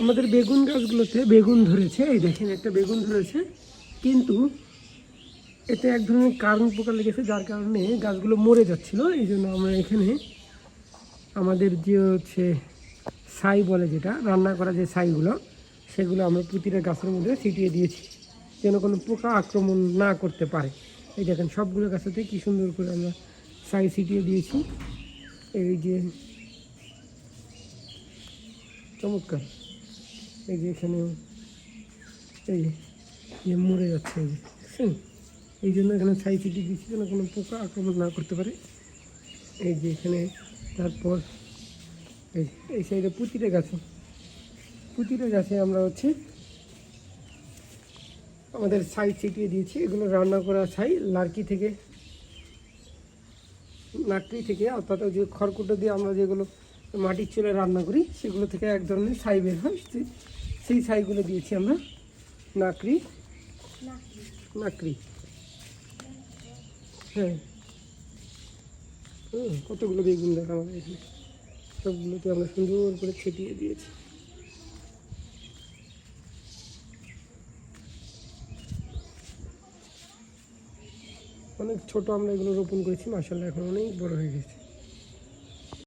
আমাদের বেগুন গাছগুলোতে বেগুন ধরেছে, এই দেখেন একটা বেগুন ধরেছে, কিন্তু এতে এক ধরনের কারণ পোকা লেগেছে, যার কারণে গাছগুলো মরে যাচ্ছিল। এই জন্য আমরা এখানে আমাদের যে হচ্ছে ছাই বলে, যেটা রান্না করা যে ছাইগুলো, সেগুলো আমরা প্রতিটা গাছের মধ্যে ছিটিয়ে দিয়েছি, যেন কোনো পোকা আক্রমণ না করতে পারে। এই দেখেন সবগুলো গাছেতে কী সুন্দর করে আমরা ছাই ছিটিয়ে দিয়েছি। এই যে চমৎকার, এই যে এখানে এই যে মরে যাচ্ছে, এই যে দেখছেন, এই জন্য এখানে ছাই ছিটিয়ে দিয়েছি যেন কোনো পোকা আক্রমণ না করতে পারে। এই যে এখানে, তারপর এই সাইডে প্রতিটা গাছে আমরা হচ্ছে আমাদের ছাই ছিটিয়ে দিয়েছি। এগুলো রান্না করা ছাই, লার্কি থেকে, লাকড়ি থেকে, অর্থাৎ যে খড়কুটো দিয়ে আমরা যেগুলো মাটির চুলে রান্না করি, সেগুলো থেকে এক ধরনের ছাই বের হয়, সেই ছাইগুলো দিয়েছি আমরা। লাকড়ি, হ্যাঁ। কতগুলো বেগুন দেখা আমাদের এখানে, সবগুলোতে আমরা সুন্দর করে ছিটিয়ে দিয়েছি। অনেক ছোট আমরা এগুলো রোপণ করেছি, মাশাআল্লাহ এখন অনেক বড় হয়ে গেছে।